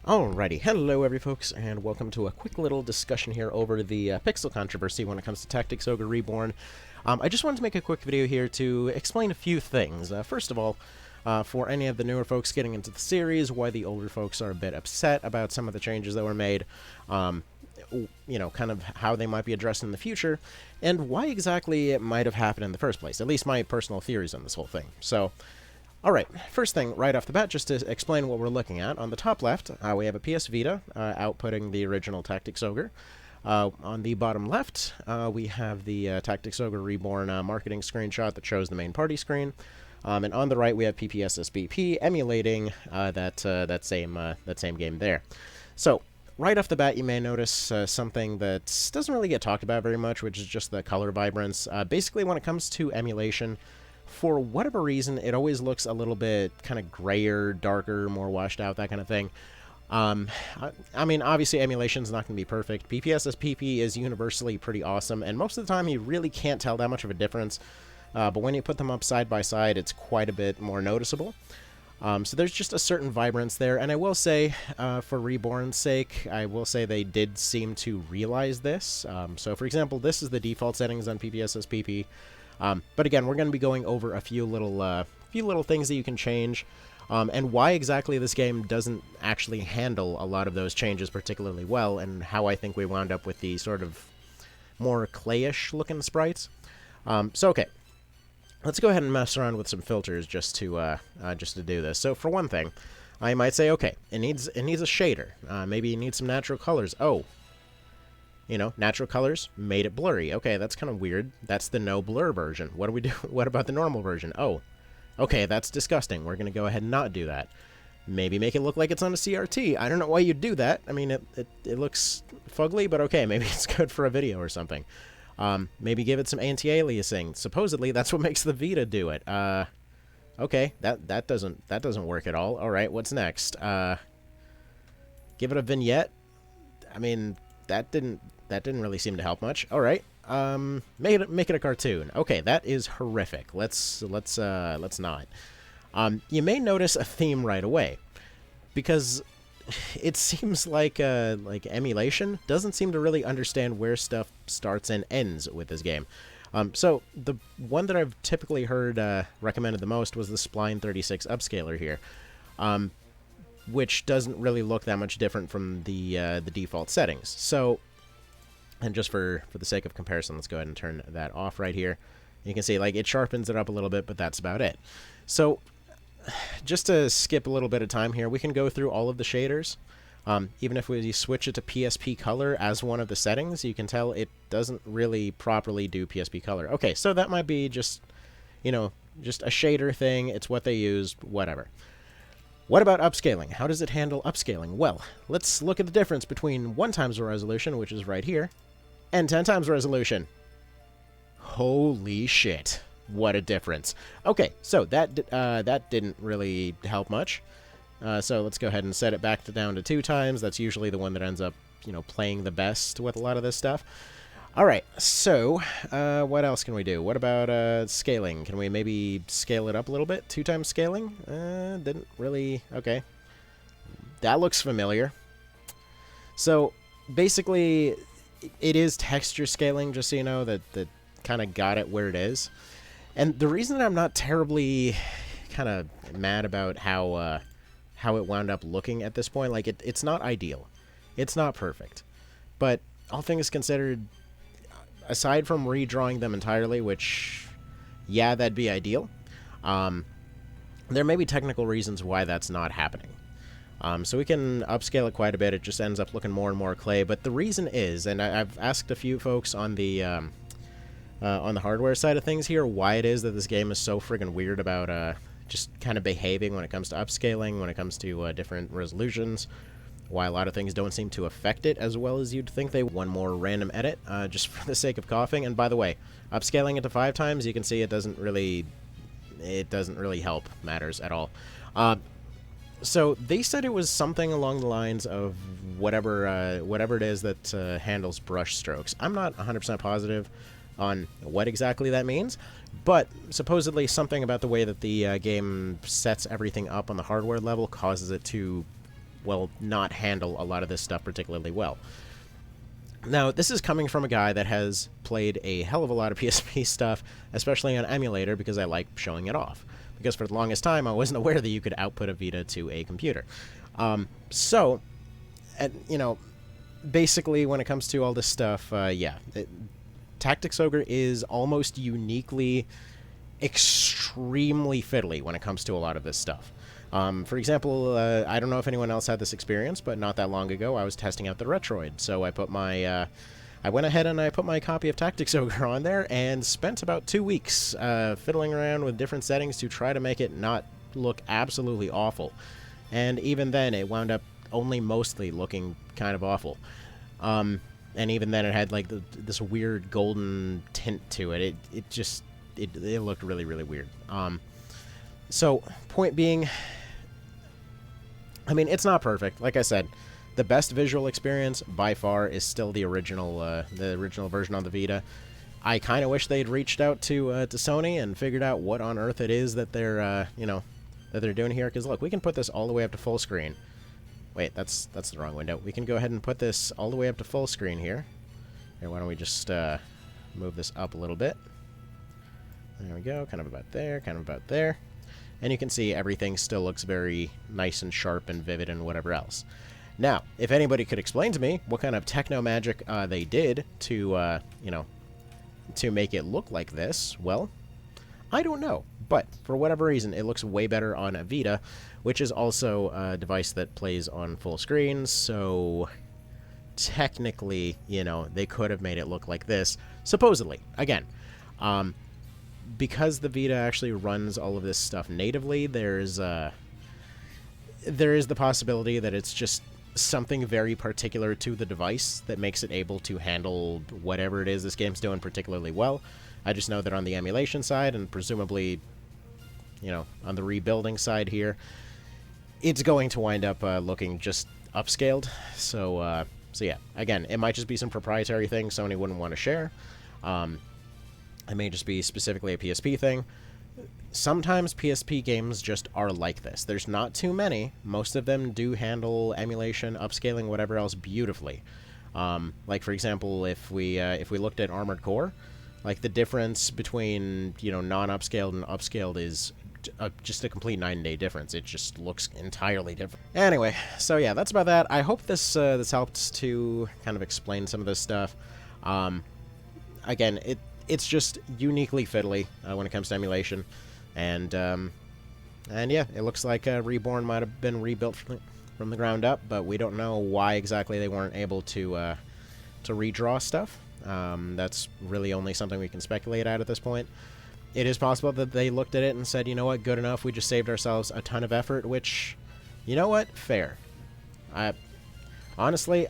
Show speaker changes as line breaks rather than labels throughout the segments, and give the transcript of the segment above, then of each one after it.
Alrighty, hello every folks, and welcome to a quick little discussion here over the pixel controversy when it comes to Tactics Ogre Reborn. I just wanted to make a quick video here to explain a few things. First of all, for any of the newer folks getting into the series, why the older folks are a bit upset about some of the changes that were made, you know, kind of how they might be addressed in the future, and why exactly it might have happened in the first place, at least my personal theories on this whole thing. So, alright, first thing, right off the bat, just to explain what we're looking at. On the top left, we have a PS Vita outputting the original Tactics Ogre. On the bottom left, we have the Tactics Ogre Reborn marketing screenshot that shows the main party screen. And on the right, we have PPSSBP emulating that same game there. So, right off the bat, you may notice something that doesn't really get talked about very much, which is just the color vibrance. Basically, when it comes to emulation, for whatever reason, it always looks a little bit kind of grayer, darker, more washed out, that kind of thing. I mean, obviously, emulation's not going to be perfect. PPSSPP is universally pretty awesome, and most of the time, you really can't tell that much of a difference. But when you put them up side by side, it's quite a bit more noticeable. So there's just a certain vibrance there, and I will say, for Reborn's sake, I will say they did seem to realize this. So, for example, this is the default settings on PPSSPP. But again, we're going to be going over a few little things that you can change, and why exactly this game doesn't actually handle a lot of those changes particularly well, and how I think we wound up with the sort of more clayish looking sprites. So okay, let's go ahead and mess around with some filters just to do this. So for one thing, I might say, okay, it needs a shader. Maybe it needs some natural colors. Oh. You know, natural colors made it blurry. Okay, that's kind of weird. That's the no blur version. What do we do? What about the normal version? Oh, okay, that's disgusting. We're going to go ahead and not do that. Maybe make it look like it's on a CRT. I don't know why you'd do that. I mean, it looks fugly, but okay, maybe it's good for a video or something. Maybe give it some anti-aliasing. Supposedly, that's what makes the Vita do it. Okay, that doesn't work at all. All right, what's next? Give it a vignette. I mean, that didn't really seem to help much. All right, make it a cartoon. Okay, that is horrific. Let's not. You may notice a theme right away, because it seems like emulation doesn't seem to really understand where stuff starts and ends with this game. So the one that I've typically heard recommended the most was the Spline 36 upscaler here. Which doesn't really look that much different from the default settings. So, and just for the sake of comparison, let's go ahead and turn that off right here. You can see, like, it sharpens it up a little bit, but that's about it. So, just to skip a little bit of time here, we can go through all of the shaders. Even if we switch it to PSP color as one of the settings, you can tell it doesn't really properly do PSP color. Okay, so that might be just, you know, just a shader thing. It's what they use, whatever. What about upscaling? How does it handle upscaling? Well, let's look at the difference between 1 times the resolution, which is right here, and 10 times resolution. Holy shit. What a difference. Okay, so that didn't really help much. So let's go ahead and set it back down to 2 times. That's usually the one that ends up, you know, playing the best with a lot of this stuff. Alright, so, what else can we do? What about, scaling? Can we maybe scale it up a little bit? 2 times scaling? Didn't really... Okay. That looks familiar. So, basically, it is texture scaling, just so you know, that kind of got it where it is. And the reason that I'm not terribly kind of mad about how it wound up looking at this point, like, it's not ideal. It's not perfect. But, all things considered... Aside from redrawing them entirely, which, yeah, that'd be ideal, there may be technical reasons why that's not happening. So we can upscale it quite a bit. It just ends up looking more and more clay. But the reason is, and I've asked a few folks on the hardware side of things here, why it is that this game is so friggin' weird about just kind of behaving when it comes to upscaling, when it comes to different resolutions. Why a lot of things don't seem to affect it as well as you'd think they would. One more random edit, just for the sake of coughing. And by the way, upscaling it to 5 times, you can see it doesn't really help matters at all. So they said it was something along the lines of whatever it is that handles brush strokes. I'm not 100% positive on what exactly that means, but supposedly something about the way that the game sets everything up on the hardware level causes it to will not handle a lot of this stuff particularly well. Now, this is coming from a guy that has played a hell of a lot of PSP stuff, especially on emulator, because I like showing it off. Because for the longest time, I wasn't aware that you could output a Vita to a computer. You know, basically, when it comes to all this stuff, Tactics Ogre is almost uniquely extremely fiddly when it comes to a lot of this stuff. For example, I don't know if anyone else had this experience, but not that long ago, I was testing out the Retroid, so I put my, I went ahead and I put my copy of Tactics Ogre on there and spent about 2 weeks fiddling around with different settings to try to make it not look absolutely awful. And even then, it wound up only mostly looking kind of awful. And even then, it had like this weird golden tint to it. It looked really, really weird. So, point being, I mean, it's not perfect. Like I said, the best visual experience by far is still the original version on the Vita. I kind of wish they'd reached out to Sony and figured out what on earth it is that they're that they're doing here. Because look, we can put this all the way up to full screen. Wait, that's the wrong window. We can go ahead and put this all the way up to full screen here. Here, why don't we just move this up a little bit? There we go, kind of about there, kind of about there. And you can see everything still looks very nice and sharp and vivid and whatever else. Now, if anybody could explain to me what kind of techno magic they did to, to make it look like this, well, I don't know. But for whatever reason, it looks way better on a Vita, which is also a device that plays on full screen, so technically, they could have made it look like this, supposedly. Again, because the Vita actually runs all of this stuff natively, there is the possibility that it's just something very particular to the device that makes it able to handle whatever it is this game's doing particularly well. I just know that on the emulation side, and presumably, on the rebuilding side here, it's going to wind up looking just upscaled. So yeah, again, it might just be some proprietary thing Sony wouldn't want to share. It may just be specifically a PSP thing. Sometimes PSP games just are like this. There's not too many. Most of them do handle emulation, upscaling, whatever else beautifully. Like, for example, if we looked at Armored Core, like, the difference between, non-upscaled and upscaled is just a complete night and day difference. It just looks entirely different. Anyway, so yeah, that's about that. I hope this helped to kind of explain some of this stuff. Again, it's just uniquely fiddly when it comes to emulation, and yeah, it looks like Reborn might have been rebuilt from the ground up, but we don't know why exactly they weren't able to redraw stuff. That's really only something we can speculate at this point. It is possible that they looked at it and said, you know what, good enough, we just saved ourselves a ton of effort, which, you know what, fair. Honestly,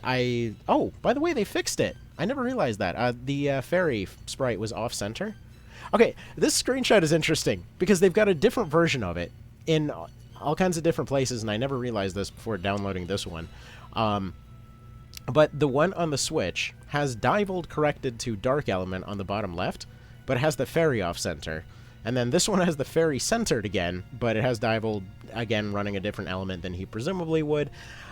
oh, by the way, they fixed it. I never realized that. The fairy sprite was off-center. Okay, this screenshot is interesting, because they've got a different version of it in all kinds of different places, and I never realized this before downloading this one. But the one on the Switch has Divold corrected to Dark Element on the bottom left, but it has the fairy off-center. And then this one has the fairy centered again, but it has Divold, again, running a different element than he presumably would.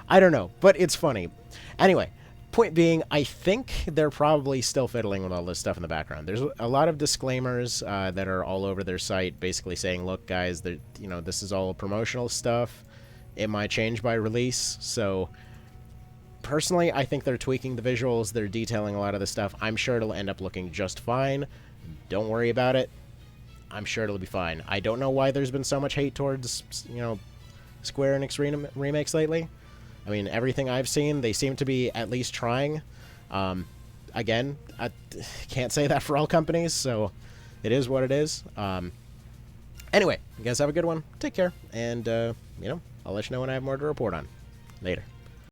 I don't know, but it's funny. Anyway, point being, I think they're probably still fiddling with all this stuff in the background. There's a lot of disclaimers that are all over their site, basically saying, look, guys, this is all promotional stuff. It might change by release, so personally, I think they're tweaking the visuals. They're detailing a lot of the stuff. I'm sure it'll end up looking just fine. Don't worry about it. I'm sure it'll be fine. I don't know why there's been so much hate towards, Square Enix remakes lately. I mean, everything I've seen, they seem to be at least trying. Again, I can't say that for all companies, so it is what it is. Anyway, you guys have a good one. Take care, and, I'll let you know when I have more to report on. Later.